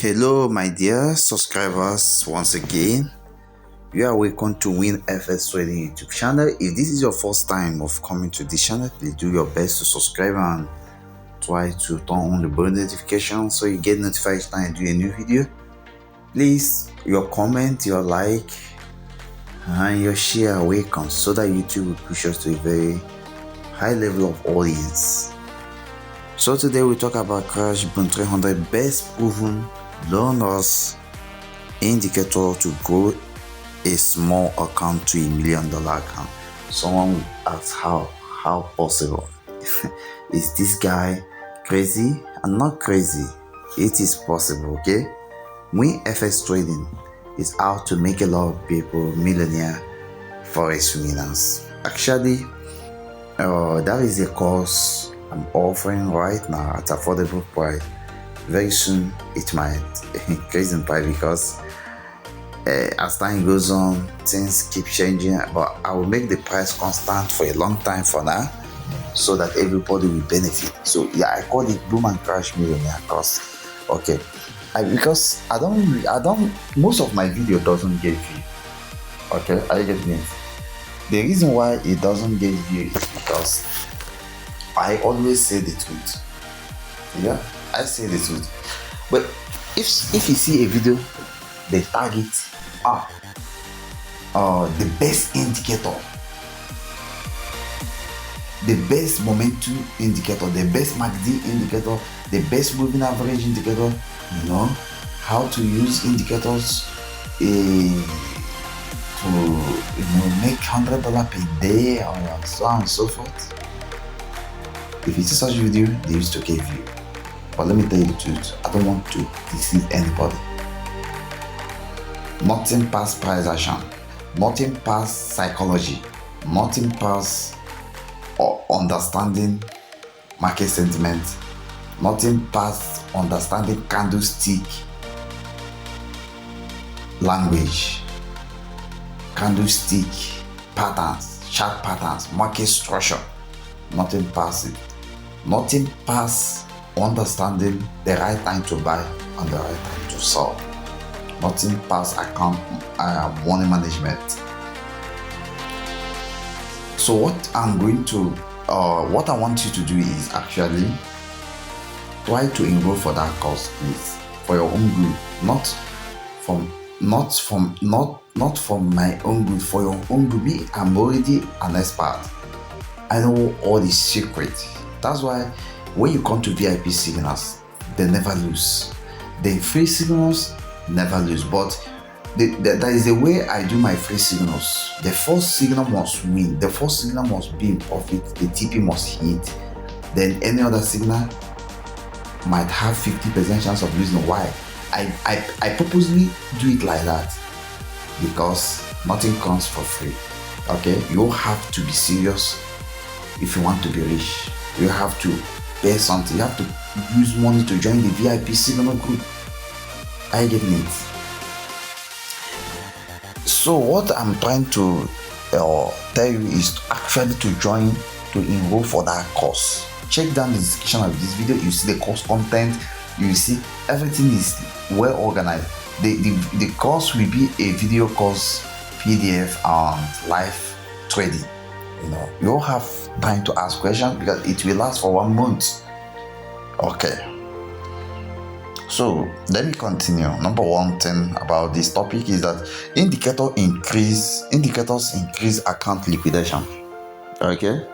Hello my dear subscribers, once again you are welcome to WINFXTRADING YouTube channel. If this is your first time of coming to this channel, please do your best to subscribe and try to turn on the bell notification so you get notified each time I do a new video. Please, your comment, your like and your share are welcome so that YouTube will push us to a very high level of audience. So today we talk about Crash Boom300 best proven low loss indicator to grow a small account to $1 million account. Someone will ask how possible? Is this guy crazy? I'm not crazy. It is possible, okay? WINFXTRADING is out to make a lot of people millionaire Forex winners. Actually, that is a course I'm offering right now at affordable price. Very soon it might increase in price because as time goes on, things keep changing, but I will make the price constant for a long time for now so that everybody will benefit. So yeah, I call it boom and crash millionaire course. Okay, because I don't most of my video doesn't get view. Okay, I get me. The reason why it doesn't get view is because I always say the truth. Yeah, I say the truth. But if you see a video, they target the best indicator, the best momentum indicator, the best MACD indicator, the best moving average indicator, you know, how to use indicators to make $100 per day or so on and so forth. If you see such video, they used to get view. But let me tell you the truth, I don't want to deceive anybody. Nothing past price action, nothing past psychology, nothing past understanding market sentiment, nothing past understanding candlestick language, candlestick patterns, chart patterns, market structure. Nothing past it. Nothing past understanding the right time to buy and the right time to sell. Nothing past account money management. So what I'm going to what I want you to do is actually try to enroll for that course, please, for your own good, not from my own good, for your own good. Me, I'm already an expert. I know all the secrets. That's why when you come to VIP signals, they never lose. The free signals never lose. But there is a way I do my free signals. The first signal must win. The first signal must be in profit. The TP must hit. Then any other signal might have 50% chance of losing. Why? I purposely do it like that because nothing comes for free. Okay, you have to be serious. If you want to be rich, you have to pay something. You have to use money to join the VIP signal group. I get it. So what I'm trying to tell you is actually to join, to enroll for that course. Check down the description of this video. You see the course content. You see everything is well organized. The course will be a video course, PDF, and live trading. You know, you'll have time to ask questions because it will last for 1 month. Okay, so let me continue. Number one thing about this topic is that indicators increase account liquidation. Okay,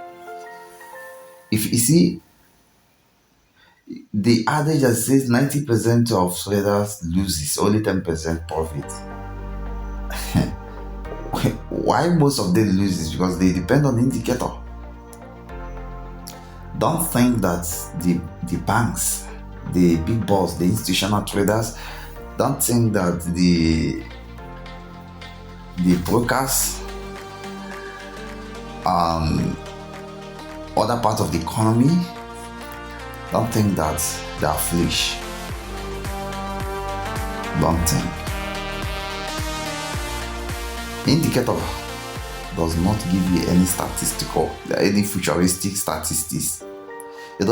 if you see the adage that says 90% of traders loses, only 10% profit. Why most of them lose is because they depend on the indicator. Don't think that the banks, the big boss, the institutional traders, don't think that the brokers other part of the economy, don't think that they are foolish. Don't think. Indicator does not give you any any futuristic statistics. It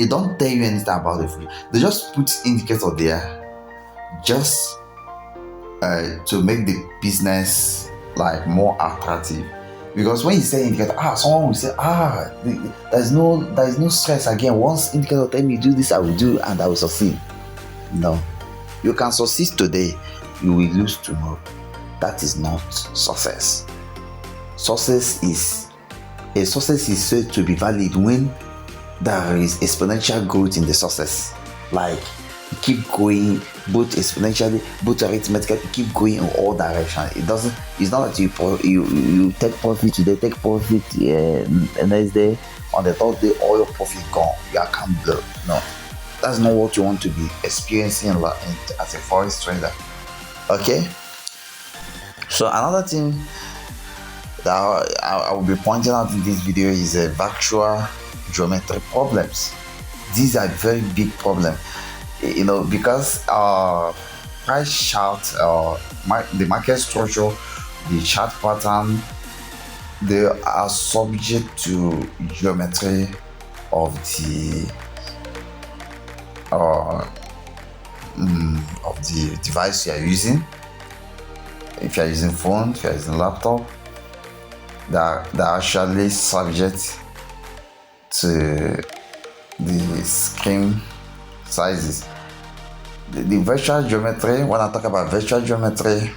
don't tell you anything about the future. They just put indicator there just to make the business like more attractive. Because when you say indicator, someone will say, there's no stress again. Once indicator tell me do this, I will do and I will succeed. No, you can succeed today, you will lose tomorrow. That is not success. Success is said to be valid when there is exponential growth in the success. Like you keep going both exponentially, both arithmetically, you keep going in all directions. It's not that you take profit today, take profit the next day, on the third day all your profit gone, your account blow. No, that's not what you want to be experiencing as a forex trader. Okay, so another thing that I will be pointing out in this video is virtual geometry problems. These are very big problems, because price chart, the market structure, the chart pattern, they are subject to geometry of the device you are using. If you are using phone, if you are using laptop, they're actually subject to the screen sizes. The virtual geometry, when I talk about virtual geometry,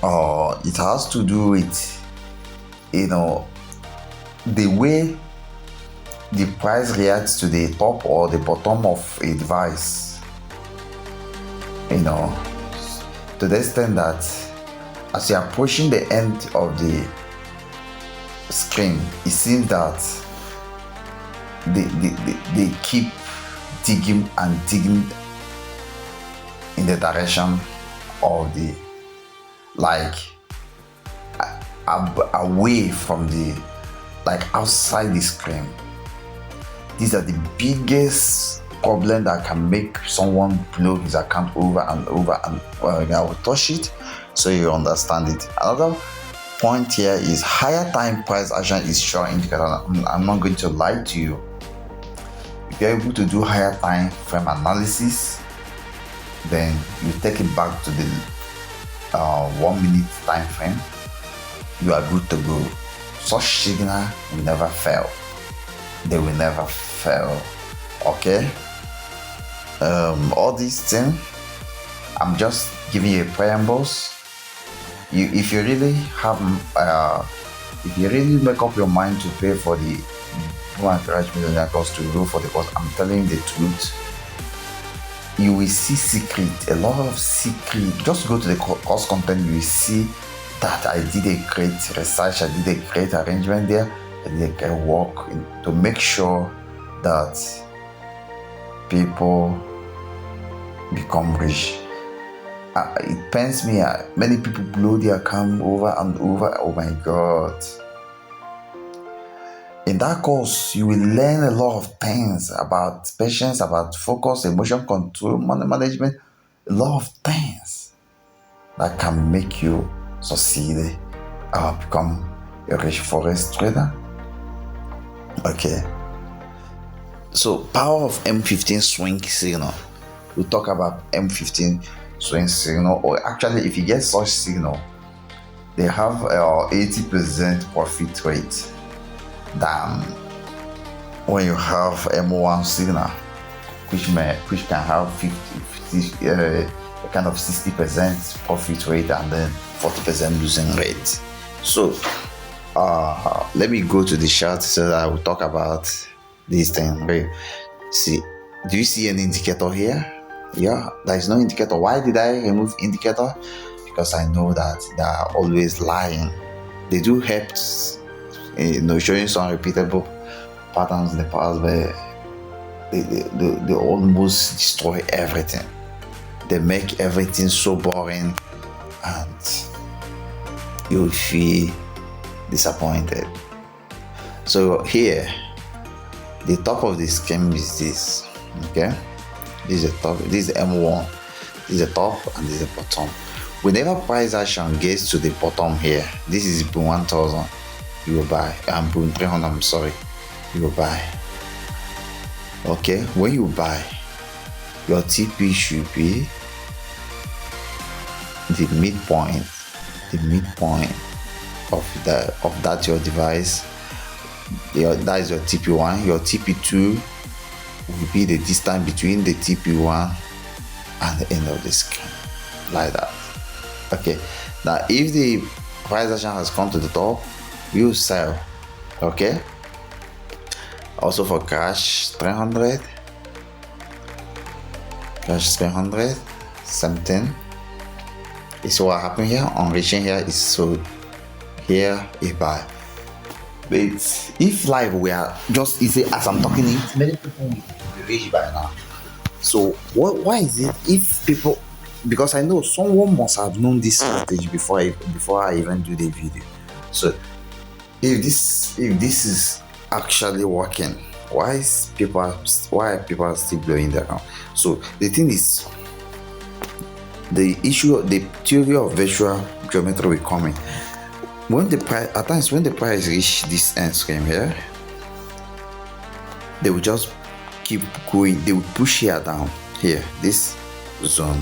it has to do with the way the price reacts to the top or the bottom of a device, to the extent that as you're approaching the end of the screen, it seems that they keep digging and digging in the direction of the, like, away from the, like, outside the screen. These are the biggest problem that can make someone blow his account over and over, and I will touch it so you understand it. Another point here is higher time price action is sure indicator. I'm not going to lie to you. If you're able to do higher time frame analysis, then you take it back to the 1 minute time frame, you are good to go. Such signal will never fail. They will never fail. Okay, all these things, I'm just giving you a preambles. If you really make up your mind to pay for the Boom300 millionaire course, to go for the course, I'm telling you the truth, you will see a lot of secret. Just go to the course content, you will see that I did a great research, I did a great arrangement there, I did a great work to make sure that people become rich. It pains me, many people blow their account over and over. Oh my God. In that course, you will learn a lot of things about patience, about focus, emotion control, money management, a lot of things that can make you succeed, become a rich forex trader. Okay. So, power of M15 swing signal. We talk about M15 swing signal, or actually, if you get such signal, they have 80% profit rate than when you have M1 signal, which can have 50 kind of 60% profit rate and then 40% losing rate. So let me go to the chart so that I will talk about this thing. See, do you see an indicator here? Yeah, there is no indicator. Why did I remove indicator? Because I know that they are always lying. They do help, showing some repeatable patterns in the past, but they almost destroy everything. They make everything so boring and you will feel disappointed. So here, the top of the scheme is this. Okay, this is the top, this is the M1, this is the top, and this is the bottom. Whenever price action gets to the bottom here, this is Boom1000, you will buy. Boom300, I'm sorry, you will buy. Okay, when you buy, your TP should be the midpoint of that your device. That is your TP1. Your TP2 will be the distance between the TP1 and the end of the screen, like that. Okay, now if the price action has come to the top, you sell. Okay, also for cash 300, same thing. You see what happened here? On reaching here is sold, here is buy. But if live were just easy as I'm talking it, many people will be rich by now. So why is it if people, because I know someone must have known this strategy before I even do the video. So if this is actually working, why are people still blowing that now? So the thing is, the theory of virtual geometry will come in. When the price, at times when the price reach this end screen here, they will just keep going. They will push here down here, this zone,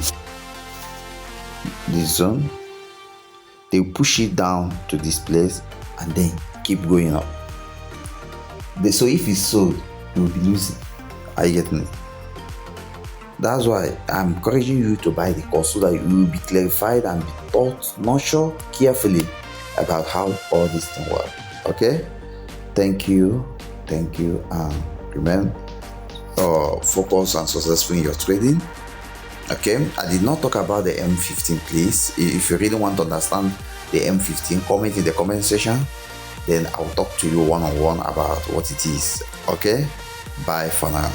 they will push it down to this place and then keep going up. So if it's sold, you will be losing. Are you getting it? That's why I'm encouraging you to buy the course, so that you will be clarified and be taught, nurtured carefully about how all this thing works. Okay, thank you, and remember, focus on successful in your trading. Okay, I did not talk about the M15. Please, if you really want to understand the M15, comment in the comment section, then I'll talk to you one-on-one about what it is. Okay, bye for now.